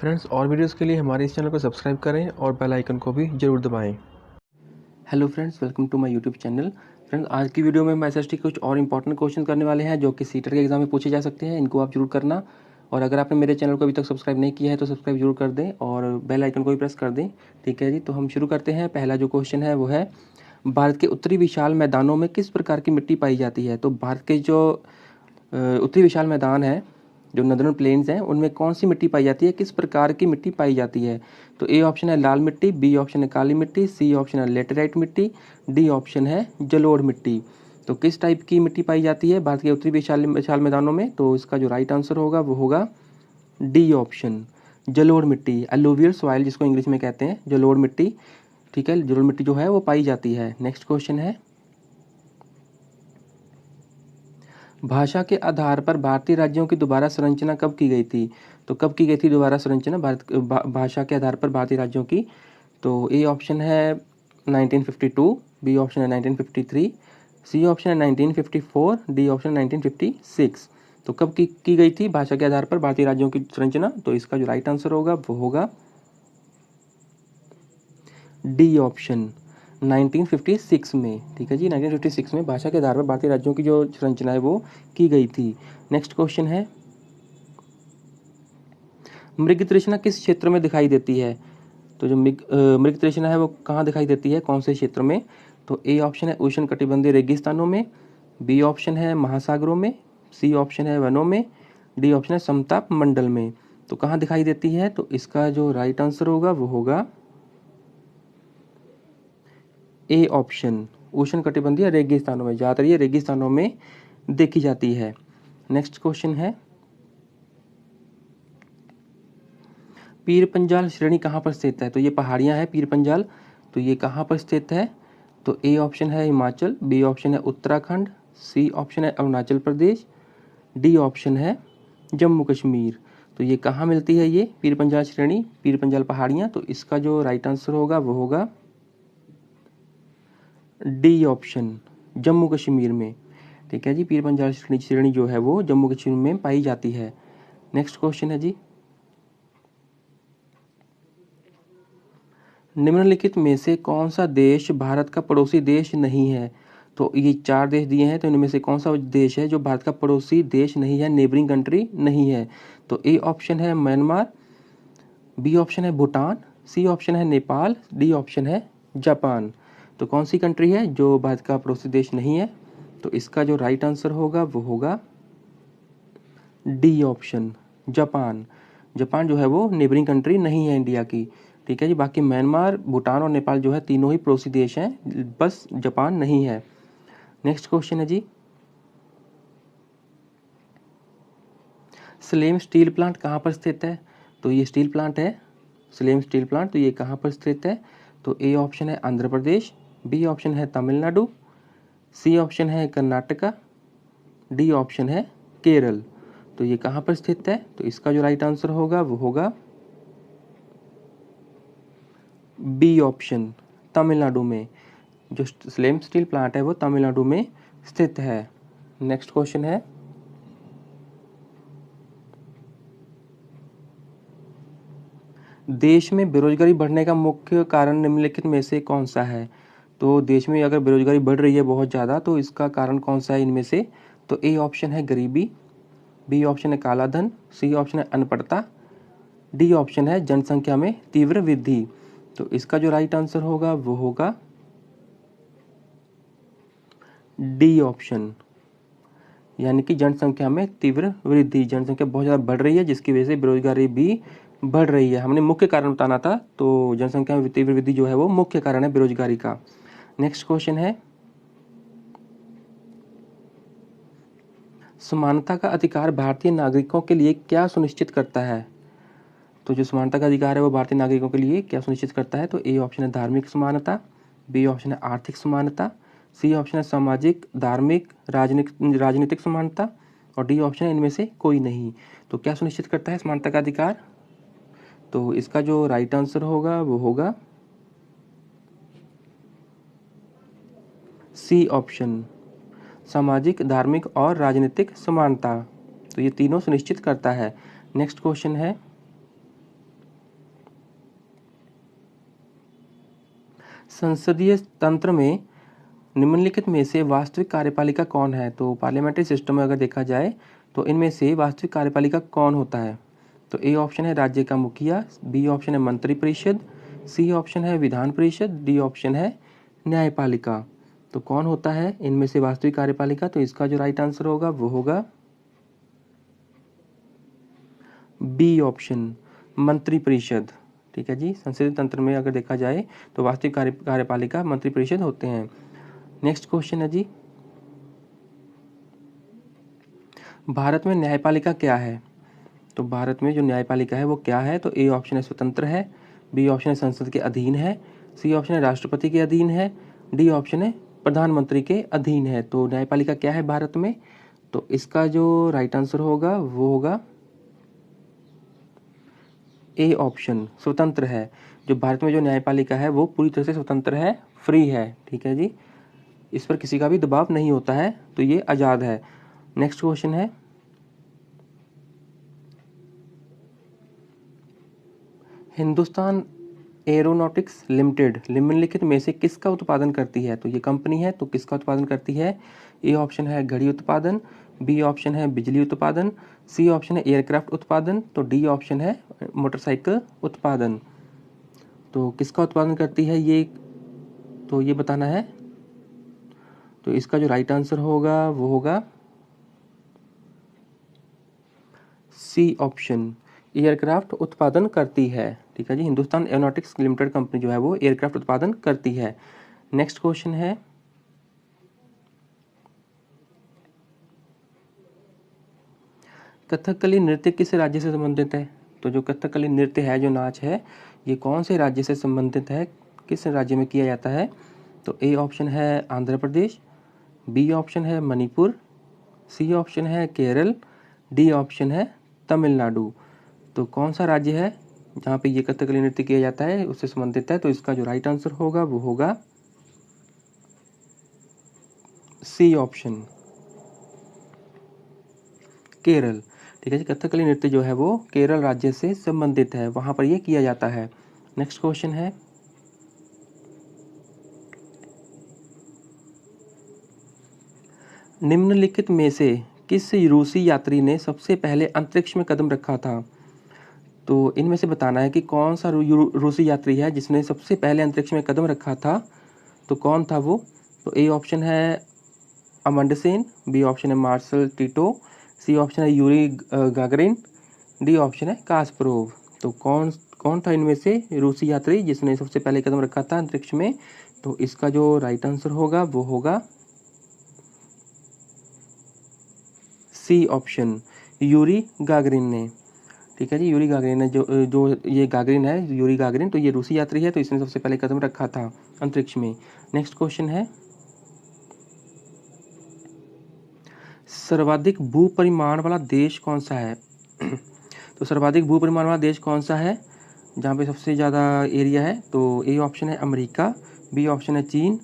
Friends, और videos के लिए हमारे इस चैनल को सब्सक्राइब करें और बेल आइकन को भी ज़रूर दबाएं। Hello friends, welcome to my YouTube channel. Friends, आज की वीडियो में हम एसएसटी के कुछ और इंपॉर्टेंट क्वेश्चन करने वाले हैं जो कि सीटर के एग्जाम में पूछे जा सकते हैं। इनको आप जरूर करना। और अगर आपने मेरे चैनल को अभी तक सब्सक्राइब नहीं किया है तो सब्सक्राइब जरूर कर दें और बेल आइकन को भी प्रेस कर दें। ठीक है जी, तो हम शुरू करते हैं। पहला जो क्वेश्चन है वो है, भारत के उत्तरी विशाल मैदानों में किस प्रकार की मिट्टी पाई जाती है। तो भारत के जो उत्तरी विशाल मैदान है, जो नदर्न प्लेन्स हैं, उनमें कौन सी मिट्टी पाई जाती है, किस प्रकार की मिट्टी पाई जाती है। तो ए ऑप्शन है लाल मिट्टी, बी ऑप्शन है काली मिट्टी, सी ऑप्शन है लेटेराइट मिट्टी, डी ऑप्शन है जलोढ़ मिट्टी। तो किस टाइप की मिट्टी पाई जाती है भारत के उत्तरी विशाल विशाल मैदानों में। तो इसका जो राइट आंसर होगा वो होगा डी ऑप्शन, जलोढ़ मिट्टी, एलुवियल सॉइल जिसको इंग्लिश में कहते हैं, जलोढ़ मिट्टी। ठीक है, जलोढ़ मिट्टी जो है वो पाई जाती है। नेक्स्ट क्वेश्चन है, भाषा के आधार पर भारतीय राज्यों की दोबारा संरचना कब की गई थी। तो कब की गई थी दोबारा संरचना भाषा के आधार पर भारतीय राज्यों की। तो ए ऑप्शन है 1952, बी ऑप्शन है 1953, सी ऑप्शन है 1954, डी ऑप्शन 1956। तो कब की गई थी भाषा के आधार पर भारतीय राज्यों की संरचना। तो इसका जो राइट आंसर होगा वो होगा डी ऑप्शन, 1956 में। ठीक है जी, 1956 में भाषा के आधार पर भारतीय राज्यों की जो संरचना है वो की गई थी। नेक्स्ट क्वेश्चन है, मृग तृष्णा किस क्षेत्र में दिखाई देती है। तो जो मृग तृष्णा है वो कहाँ दिखाई देती है, कौन से क्षेत्र में। तो ए ऑप्शन है उष्ण कटिबंधीय रेगिस्तानों में, बी ऑप्शन है महासागरों में, सी ऑप्शन है वनों में, डी ऑप्शन है समताप मंडल में। तो कहाँ दिखाई देती है। तो इसका जो राइट आंसर होगा वो होगा ए ऑप्शन, उष्ण कटिबंधीय रेगिस्तानों में। ज़्यादातर ये रेगिस्तानों में देखी जाती है। नेक्स्ट क्वेश्चन है, पीर पंजाल श्रेणी कहाँ पर स्थित है। तो ये पहाड़ियाँ हैं पीर पंजाल, तो ये कहाँ पर स्थित है। तो ए ऑप्शन है हिमाचल, बी ऑप्शन है उत्तराखंड, सी ऑप्शन है अरुणाचल प्रदेश, डी ऑप्शन है जम्मू कश्मीर। तो ये कहाँ मिलती है ये पीर पंजाल श्रेणी, पीर पंजाल पहाड़ियाँ। तो इसका जो राइट आंसर होगा वो होगा डी ऑप्शन, जम्मू कश्मीर में। ठीक है जी, पीर पंजाल श्रेणी जो है वो जम्मू कश्मीर में पाई जाती है। नेक्स्ट क्वेश्चन है जी, निम्नलिखित में से कौन सा देश भारत का पड़ोसी देश नहीं है। तो ये 4 देश दिए हैं, तो इनमें से कौन सा देश है जो भारत का पड़ोसी देश नहीं है, नेबरिंग कंट्री नहीं है। तो ए ऑप्शन है म्यांमार, बी ऑप्शन है भूटान, सी ऑप्शन है नेपाल, डी ऑप्शन है जापान। तो कौन सी कंट्री है जो भारत का पड़ोसी देश नहीं है। तो इसका जो राइट आंसर होगा वो होगा डी ऑप्शन, जापान। जापान जो है वो नेबरिंग कंट्री नहीं है इंडिया की। ठीक है जी, बाकी म्यांमार, भूटान और नेपाल जो है तीनों ही पड़ोसी देश हैं, बस जापान नहीं है। नेक्स्ट क्वेश्चन है जी, स्लेम स्टील प्लांट कहाँ पर स्थित है। तो ये स्टील प्लांट है स्लेम स्टील प्लांट, तो ये कहाँ पर स्थित है। तो ए ऑप्शन है आंध्र प्रदेश, बी ऑप्शन है तमिलनाडु, सी ऑप्शन है कर्नाटका, डी ऑप्शन है केरल। तो ये कहाँ पर स्थित है। तो इसका जो राइट आंसर होगा वो होगा बी ऑप्शन, तमिलनाडु में। जो स्लेम स्टील प्लांट है वो तमिलनाडु में स्थित है। नेक्स्ट क्वेश्चन है, देश में बेरोजगारी बढ़ने का मुख्य कारण निम्नलिखित में से कौन सा है। तो देश में अगर बेरोजगारी बढ़ रही है बहुत ज़्यादा, तो इसका कारण कौन सा है इनमें से। तो ए ऑप्शन है गरीबी, बी ऑप्शन है काला धन, सी ऑप्शन है अनपढ़ता, डी ऑप्शन है जनसंख्या में तीव्र वृद्धि। तो इसका जो राइट आंसर होगा वो होगा डी ऑप्शन, यानी कि जनसंख्या में तीव्र वृद्धि। जनसंख्या बहुत ज़्यादा बढ़ रही है जिसकी वजह से बेरोजगारी भी बढ़ रही है। हमने मुख्य कारण बताना था, तो जनसंख्या में तीव्र वृद्धि जो है वो मुख्य कारण है बेरोजगारी का। नेक्स्ट क्वेश्चन है, समानता का अधिकार भारतीय नागरिकों के लिए क्या सुनिश्चित करता है। तो जो समानता का अधिकार है वो भारतीय नागरिकों के लिए क्या सुनिश्चित करता है। तो ए ऑप्शन है धार्मिक समानता, बी ऑप्शन है आर्थिक समानता, सी ऑप्शन है सामाजिक, धार्मिक, राजनीतिक समानता, और डी ऑप्शन है इनमें से कोई नहीं। तो क्या सुनिश्चित करता है समानता का अधिकार। तो इसका जो राइट आंसर होगा वो होगा सी ऑप्शन, सामाजिक, धार्मिक और राजनीतिक समानता। तो ये तीनों सुनिश्चित करता है। नेक्स्ट क्वेश्चन है, संसदीय तंत्र में निम्नलिखित में से वास्तविक कार्यपालिका कौन है? तो पार्लियामेंट्री सिस्टम में अगर देखा जाए तो इनमें से वास्तविक कार्यपालिका कौन होता है? तो ए ऑप्शन है राज्य का मुखिया, बी ऑप्शन है मंत्रिपरिषद, सी ऑप्शन है विधान परिषद, डी ऑप्शन है न्यायपालिका। तो कौन होता है इनमें से वास्तविक कार्यपालिका? तो इसका जो राइट आंसर होगा वो होगा बी ऑप्शन, मंत्रिपरिषद। ठीक है जी, संसदीय तंत्र में अगर देखा जाए तो वास्तविक कार्यपालिका मंत्रिपरिषद होते हैं। नेक्स्ट क्वेश्चन है जी, भारत में न्यायपालिका क्या है? तो भारत में जो न्यायपालिका है वो क्या है? तो ए ऑप्शन है स्वतंत्र है, बी ऑप्शन है संसद के अधीन है, सी ऑप्शन है राष्ट्रपति के अधीन है, डी ऑप्शन है प्रधानमंत्री के अधीन है। तो न्यायपालिका क्या है भारत में? तो इसका जो राइट आंसर होगा वो होगा ए ऑप्शन, स्वतंत्र है। जो भारत में जो न्यायपालिका है वो पूरी तरह से स्वतंत्र है, फ्री है। ठीक है जी, इस पर किसी का भी दबाव नहीं होता है, तो ये आज़ाद है। नेक्स्ट क्वेश्चन है, हिंदुस्तान एरोनॉटिक्स लिमिटेड निम्नलिखित में से किसका उत्पादन करती है? तो ये कंपनी है, तो किसका उत्पादन करती है? ए ऑप्शन है घड़ी उत्पादन, बी ऑप्शन है बिजली उत्पादन, सी ऑप्शन है एयरक्राफ्ट उत्पादन, तो डी ऑप्शन है मोटरसाइकिल उत्पादन। तो किसका उत्पादन करती है ये, तो ये बताना है। तो इसका जो राइट आंसर होगा वो होगा सी ऑप्शन, एयरक्राफ्ट उत्पादन करती है। ठीक है जी, हिंदुस्तान एरोनॉटिक्स लिमिटेड कंपनी जो है वो एयरक्राफ्ट उत्पादन करती है। नेक्स्ट क्वेश्चन है, कथकली नृत्य किस राज्य से संबंधित है? तो जो कथकली नृत्य है, जो नाच है, ये कौन से राज्य से संबंधित है, किस राज्य में किया जाता है? तो ए ऑप्शन है आंध्र प्रदेश, बी ऑप्शन है मणिपुर, सी ऑप्शन है केरल, डी ऑप्शन है तमिलनाडु। तो कौन सा राज्य है जहाँ पे ये कथकली नृत्य किया जाता है, उससे संबंधित है? तो इसका जो राइट आंसर होगा वो होगा सी ऑप्शन, केरल। ठीक है जी, कथकली नृत्य जो है वो केरल राज्य से संबंधित है, वहाँ पर ये किया जाता है। नेक्स्ट क्वेश्चन है, निम्नलिखित में से किस रूसी यात्री ने सबसे पहले अंतरिक्ष में कदम रखा था? तो इनमें से बताना है कि कौन सा रूसी यात्री है जिसने सबसे पहले अंतरिक्ष में कदम रखा था। तो कौन था वो? तो ए ऑप्शन है अमंड सेन, बी ऑप्शन है मार्शल टिटो, सी ऑप्शन है यूरी गागरिन, डी ऑप्शन है कास्परोव। तो कौन था इनमें से रूसी यात्री जिसने सबसे पहले कदम रखा था अंतरिक्ष में? तो इसका जो राइट आंसर होगा वो होगा सी ऑप्शन, यूरी गागरिन ने। ठीक है जी, यूरी गागरिन ने, जो ये गागरिन है, यूरी गागरिन, तो ये रूसी यात्री है, तो इसने सबसे पहले कदम रखा था अंतरिक्ष में। नेक्स्ट क्वेश्चन है, सर्वाधिक भूपरिमाण वाला देश कौन सा है? तो सर्वाधिक भूपरिमाण वाला देश कौन सा है जहाँ पे सबसे ज़्यादा एरिया है? तो ए ऑप्शन है अमेरिका, बी ऑप्शन है चीन,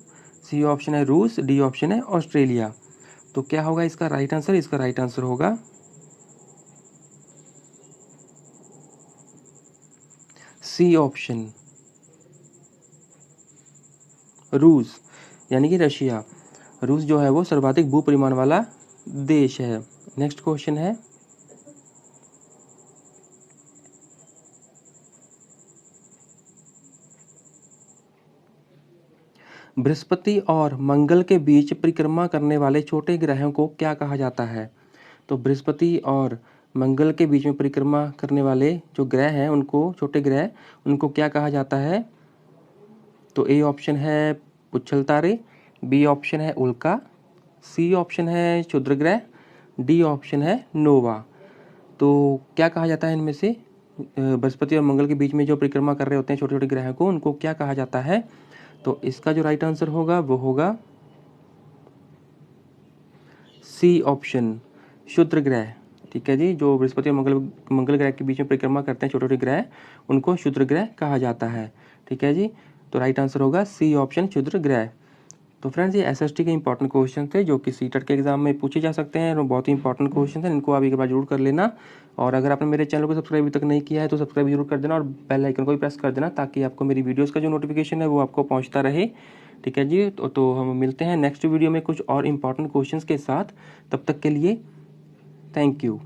सी ऑप्शन है रूस, डी ऑप्शन है ऑस्ट्रेलिया। तो क्या होगा इसका राइट आंसर? इसका राइट आंसर होगा सी ऑप्शन, रूस, यानी कि रशिया। रूस जो है वो सर्वाधिक भूपरिमाण वाला देश है। नेक्स्ट क्वेश्चन है, बृहस्पति और मंगल के बीच परिक्रमा करने वाले छोटे ग्रहों को क्या कहा जाता है? तो बृहस्पति और मंगल के बीच में परिक्रमा करने वाले जो ग्रह हैं, उनको, छोटे ग्रह, उनको क्या कहा जाता है? तो ए ऑप्शन है पुच्छल तारे, बी ऑप्शन है उल्का, सी ऑप्शन है क्षुद्र ग्रह, डी ऑप्शन है नोवा। तो क्या कहा जाता है इनमें से? बृहस्पति और मंगल के बीच में जो परिक्रमा कर रहे होते हैं छोटे छोटे ग्रह को, उनको क्या कहा जाता है? तो इसका जो राइट आंसर होगा वो होगा सी ऑप्शन, क्षुद्र ग्रह। ठीक है जी, जो बृहस्पति और मंगल ग्रह के बीच में परिक्रमा करते हैं छोटे छोटे ग्रह, उनको क्षुद्र ग्रह कहा जाता है। ठीक है जी, तो राइट आंसर होगा सी ऑप्शन, क्षुद्र ग्रह। तो फ्रेंड्स ये एसएसटी के इंपॉर्टेंट क्वेश्चन थे जो कि सीटेट के एग्जाम में पूछे जा सकते हैं और बहुत ही इंपॉर्टेंट क्वेश्चन हैं, इनको आप एक बार जरूर कर लेना। और अगर आपने मेरे चैनल को सब्सक्राइब अभी तक नहीं किया है तो सब्सक्राइब जरूर कर देना और बेल आइकन को भी प्रेस कर देना ताकि आपको मेरी वीडियोज़ का जो नोटिफिकेशन है वो आपको पहुँचता रहे। ठीक है जी, तो हम मिलते हैं नेक्स्ट वीडियो में कुछ और इंपॉर्टेंट क्वेश्चंस के साथ। तब तक के लिए थैंक यू।